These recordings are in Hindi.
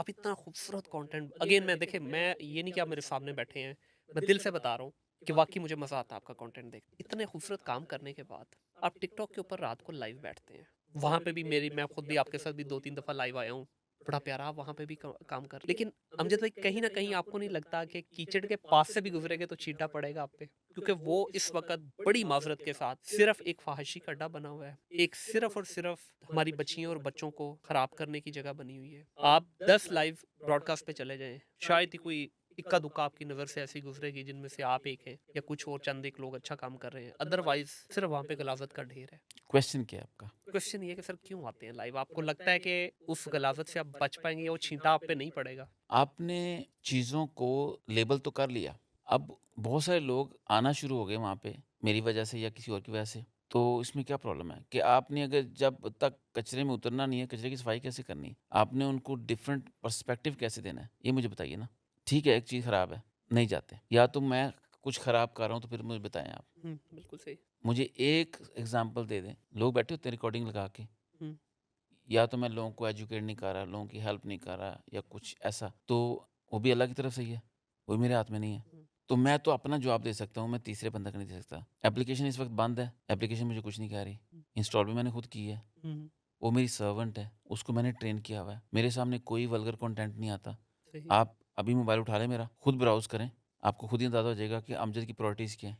आप इतना खूबसूरत कंटेंट अगेन मैं देखे मैं ये नहीं कि आप मेरे सामने बैठे हैं, मैं दिल से बता रहा हूँ कि वाक़ई मुझे मज़ा आता है आपका कंटेंट देख इतने खूबसूरत काम करने के बाद आप टिकटॉक के ऊपर रात को लाइव बैठते हैं। वहाँ पे भी मेरी मैं खुद भी आपके साथ भी 2-3 दफ़ा लाइव आया हूँ। बड़ा प्यारा आप वहाँ पे भी क काम कर लेकिन अमजद भाई कहीं न कहीं आपको नहीं लगता कि कीचड़ के पास से भी गुज़रेंगे तो छींटा पड़ेगा आप पे? क्योंकि वो इस वक़्त बड़ी माज़रत के साथ सिर्फ़ एक फ़हाशी का अड्डा बना हुआ है। एक सिर्फ़ और सिर्फ़ हमारी बच्चियों और बच्चों को ख़राब करने की जगह बनी हुई है। आप 10 लाइव ब्रॉडकास्ट पे चले जाएँ, शायद ही कोई इक्का-दुक्का आपकी नज़र से ऐसी गुज़रेगी जिनमें से आप एक हैं या कुछ और चंद एक लोग अच्छा काम कर रहे हैं। अदरवाइज़ सिर्फ़ वहाँ पे गलाज़त का ढेर है। क्वेश्चन क्या है आपका? क्वेश्चन ये है कि सर क्यों आते हैं लाइव? आपको लगता है कि उस गलाज़त से आप बच पाएँगे या वो छींटा आप पे नहीं पड़ेगा? आपने चीज़ों को लेबल तो कर लिया। अब बहुत सारे लोग आना शुरू हो गए वहाँ पे, मेरी वजह से या किसी और की वजह से। तो इसमें क्या प्रॉब्लम है कि आपने अगर जब तक कचरे में उतरना नहीं है, कचरे की सफाई कैसे करनी है? आपने उनको डिफरेंट पर्सपेक्टिव कैसे देना है? ये मुझे बताइए ना। ठीक है, एक चीज़ खराब है, नहीं जाते। या तो मैं कुछ खराब कर रहा हूँ तो फिर मुझे बताएँ आप। बिल्कुल सही। मुझे एक एग्ज़ाम्पल दे दें। लोग बैठे होते हैं रिकॉर्डिंग लगा के। हुँ, या तो मैं लोगों को एजुकेट नहीं कर रहा, लोगों की हेल्प नहीं कर रहा या कुछ ऐसा, तो वो भी अल्लाह की तरफ से ही है, वो भी मेरे हाथ में नहीं है। हुँ, तो मैं तो अपना जवाब दे सकता हूँ, मैं तीसरे बंदे का नहीं दे सकता। एप्लीकेशन इस वक़्त बंद है, एप्लीकेशन मुझे कुछ नहीं कह रही, हुँ, इंस्टॉल भी मैंने खुद की है, हुँ, वो मेरी सर्वेंट है, उसको मैंने ट्रेन किया हुआ है, मेरे सामने कोई वल्गर कंटेंट नहीं आता। सही। आप अभी मोबाइल उठा लें मेरा, खुद ब्राउज़ करें, आपको खुद ही अंदाज़ा हो जाएगा कि अमजद की प्रायोरिटीज़ क्या हैं।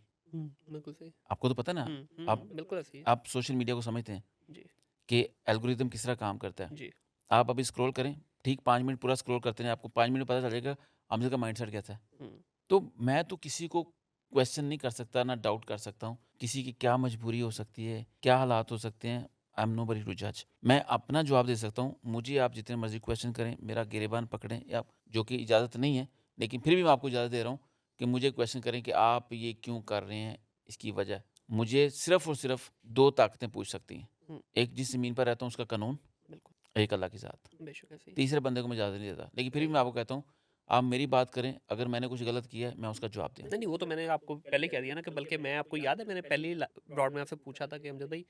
बिल्कुल सही। आपको तो पता है ना, आप बिल्कुल ऐसी है। आप सोशल मीडिया को समझते हैं जी, कि एल्गोरिदम किस तरह काम करता है। जी। आप अभी स्क्रॉल करें, ठीक 5 मिनट पूरा स्क्रॉल करते रहें, आपको 5 मिनट में पता चल जाएगा अमजद का माइंडसेट कैसा है। हुँ, तो मैं तो किसी को क्वेश्चन नहीं कर सकता, ना डाउट कर सकता हूँ। किसी की क्या मजबूरी हो सकती है, क्या हालात हो सकते हैं, आई एम नोबडी टू जज। मैं अपना जवाब दे सकता हूँ। मुझे आप जितने मर्ज़ी क्वेश्चन करें, मेरा गिरेबान पकड़ें या जो कि इजाज़त नहीं है, लेकिन फिर भी मैं आपको इजाज़त दे रहा हूँ कि मुझे क्वेश्चन करें कि आप ये क्यों कर रहे हैं, इसकी वजह। मुझे सिर्फ़ और सिर्फ़ 2 ताकतें पूछ सकती हैं। हुँ, एक जिस ज़मीन पर रहता हूँ उसका कानून, बिल्कुल। एक अल्लाह की ज़ात। बेशक ऐसे ही। तीसरे बंदे को मैं इजाज़त नहीं देता। लेकिन फिर भी सही। मैं आपको कहता हूँ, आप मेरी बात करें, अगर मैंने कुछ गलत किया है, मैं उसका जवाब नहीं, दूँगा। नहीं वो तो मैंने आपको पहले कह दिया ना कि बल्कि मैं आपको याद है मैंने पहले ही ब्रॉड में आपसे पूछा था कि अमजद भाई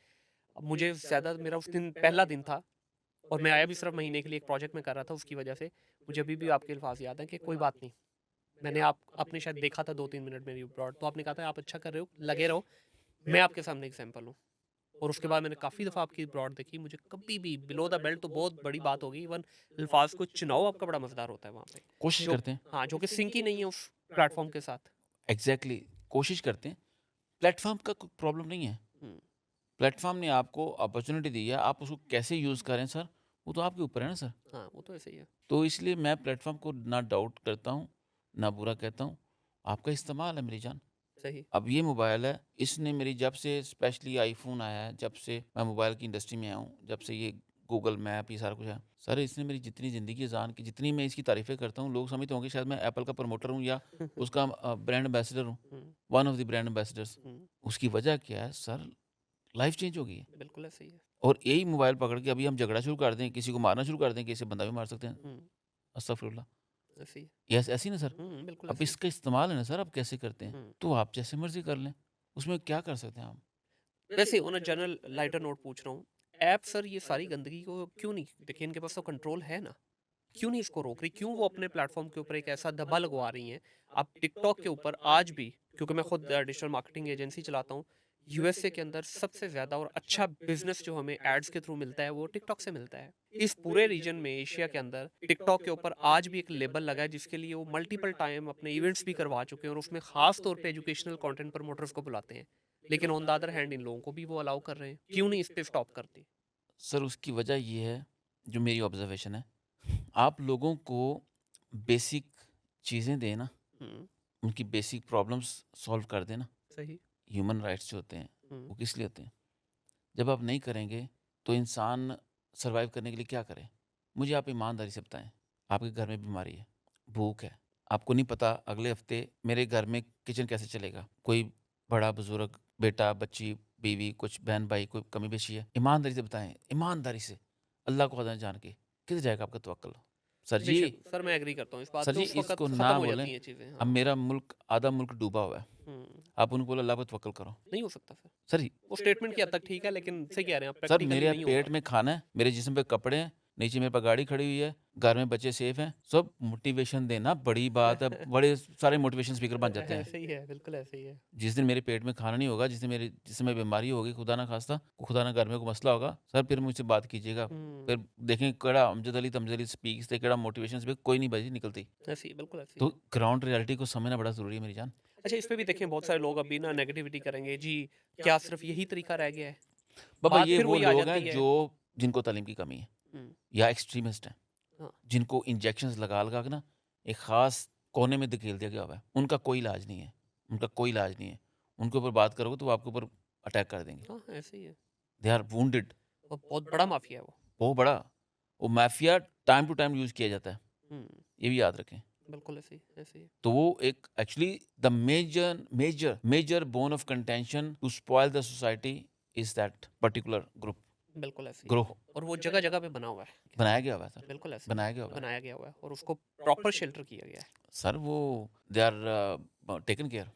अब मुझे ज़्यादा मेरा उस दिन पहला दिन था और मैं आया भी सिर्फ महीने के लिए एक प्रोजेक्ट में कर रहा था उसकी वजह से मुझे अभी भी आपके अल्फाज याद हैं कि कोई बात नहीं। मैंने आपने शायद देखा था 2-3 मिनट मेरी ब्रॉड तो आपने कहा था आप अच्छा कर रहे हो, लगे रहो, मैं आपके सामने एग्ज़ाम्पल हूँ। और उसके बाद मैंने काफ़ी दफ़ा आपकी ब्रॉड देखी, मुझे कभी भी बिलो द बेल्ट तो बहुत बड़ी बात होगी, इवन अल्फाज़ को चुनाव आपका बड़ा मज़ेदार होता है वहाँ पे। कोशिश जो करते हैं। हाँ, जो कि सिंक ही नहीं है उस प्लेटफ़ॉर्म के साथ। एग्ज़ैक्टली कोशिश करते हैं। प्लेटफ़ॉर्म का कोई प्रॉब्लम नहीं है। हुँ, प्लेटफ़ॉर्म ने आपको अपॉर्च्युनिटी दी है, आप उसको कैसे यूज़ करें सर, वो तो आपके ऊपर है ना सर। हाँ, वो तो ऐसे ही है। तो इसलिए मैं प्लेटफ़ॉर्म को ना डाउट करता हूँ, ना बुरा कहता हूँ। आपका इस्तेमाल है मेरी जान। सही। अब ये मोबाइल है, इसने मेरी जब से स्पेशली आईफ़ोन आया है, जब से मैं मोबाइल की इंडस्ट्री में आया हूँ, जब से ये गूगल मैप ये सारा कुछ है, सर इसने मेरी जितनी ज़िंदगी जान की जितनी मैं इसकी तारीफ़ें करता हूँ, लोग समझते होंगे शायद मैं एप्पल का प्रमोटर हूँ या उसका ब्रांड एम्बेसडर हूँ, हुँ, one of the brand ambassadors. हुँ, उसकी वजह क्या है सर, लाइफ़ चेंज हो गई है। बिल्कुल ऐसे ही है। और यही मोबाइल पकड़ के अभी हम झगड़ा शुरू कर दें, किसी को मारना शुरू कर दें, किसी बंदा भी मार सकते हैं। हुँ, अस्तगफुरुल्लाह! ऐसे ही है। ऐसे ही ना सर? बिल्कुल अब ऐसे ही इसका इस्तेमाल है ना सर, आप कैसे करते हैं? है। तो आप जैसे मर्ज़ी कर लें, उसमें क्या कर सकते हैं हम? वैसे on a general lighter note पूछ रहा हूँ, ऐप सर ये सारी गंदगी को क्यों नहीं देखिए इनके पास तो कंट्रोल है ना, क्यों नहीं इसको रोक रही? क्यों वो अपने प्लेटफ़ॉर्म के ऊपर एक ऐसा धब्बा लगवा रही हैं? आप टिकटॉक के ऊपर आज भी क्योंकि मैं खुद डिजिटल मार्केटिंग एजेंसी चलाता हूँ, यूएसए के अंदर सबसे ज़्यादा और अच्छा बिज़नेस जो हमें एड्स के थ्रू मिलता है, वो टिकटॉक से मिलता है। इस पूरे रीजन में एशिया के अंदर टिकटॉक के ऊपर आज भी एक लेबल लगा है जिसके लिए वो मल्टीपल टाइम अपने इवेंट्स भी करवा चुके हैं और उसमें ख़ास तौर पे एजुकेशनल कंटेंट प्रमोटर्स को बुलाते हैं। लेकिन on the other hand in लोगों को भी वो अलाउ कर रहे हैं। क्यों नहीं इस पे स्टॉप करते? सर उसकी वजह ये है, जो मेरी ऑब्ज़र्वेशन है, आप लोगों को बेसिक चीज़ें दें ना, हुँ, उनकी बेसिक प्रॉब्लम्स सॉल्व कर दें ना। सही। ह्यूमन राइट्स जो होते हैं, हुँ, वो किस लिए होते हैं? जब आप नहीं करेंगे, तो इंसान सर्वाइव करने के लिए क्या करे? मुझे आप ईमानदारी से बताएँ, आपके घर में बीमारी है, भूख है, आपको नहीं पता अगले हफ्ते मेरे घर में किचन कैसे चलेगा? कोई बड़ा-बुज़ुर्ग, बेटा, बच्ची, बीवी, कुछ बहन-भाई, कोई कमी-पेशी है? ईमानदारी से बताएँ, ईमानदारी से, अल्लाह को खुदा जान के, किधर जाएगा आपका तवक्कुल? सर जी, बेशक, सर मैं एग्री करता हूँ इस बात सर पे, जी उस इसको वक़्त ख़त्म ना हो बोलें, जाती हैं चीज़ें, अब हाँ। मेरा मुल्क आधा मुल्क डूबा हुआ है। हुँ, आप उनको बोलो अल्लाह पे तवक्कुल करो। नहीं हो सकता सर। सर जी वो स्टेटमेंट की हद तक ठीक है लेकिन सही कह रहे हैं आप सर प्रैक्टिकली मेरे नहीं पेट होगा। में खाना है, मेरे जिस्म पे कपड़े हैं, नीचे मेरे पास गाड़ी खड़ी हुई है, घर में बच्चे सेफ हैं, सब मोटिवेशन देना बड़ी बात है। बड़े सारे मोटिवेशन स्पीकर बन जाते हैं। ऐसे ही है, बिल्कुल ऐसे ही है। जिस दिन मेरे पेट में खाना नहीं होगा, जिस समय बीमारी होगी, खुदा ना खास्ता, खुदा ना घर में कोई मसला होगा, सर फिर मुझसे बात कीजिएगा। फिर देखें केड़ा अमजद अली स्पीक्स ते केड़ा मोटिवेशन स्पीक, कोई नहीं भाई निकलती। ऐसे ही, बिल्कुल ऐसे ही तो है। ग्राउंड रियलिटी को समझना बड़ा ज़रूरी है मेरी जान। अच्छा, इस पे भी देखें बहुत सारे लोग अभी ना नेगेटिविटी करेंगे जी, क्या सिर्फ यही तरीका रह गया है? बाबा बात ये फिर वो वही आ लोग हैं जाती है। जो जिनको तालीम की कमी है हुँ, या एक्सट्रीमिस्ट हैं, हाँ, जिनको इंजेक्शंस लगा के ना एक ख़ास कोने में धकेल दिया गया हुआ है। उनका कोई इलाज नहीं है, उनका कोई इलाज नहीं है। उनके ऊपर बात करोगे तो वो आपके ऊपर अटैक कर देंगे। हाँ, ऐसे ही है। They are wounded. और बहुत बड़ा माफ़िया है वो। बहुत बड़ा, वो mafia time to time use किया जाता है, हुँ, ये भी याद रखें। बिल्कुल ऐसे ही, ऐसे ही। तो वो एक actually the major bone of contention to spoil the society is that particular group, बिल्कुल ऐसे ही है। ग्रोह और वो जगह-जगह पे बना हुआ है। बनाया गया हुआ है सर, बिल्कुल ऐसे ही है। बनाया गया हुआ है। बनाया गया हुआ है और उसको प्रॉपर शेल्टर किया गया है। सर वो दे आर टेकन केयर।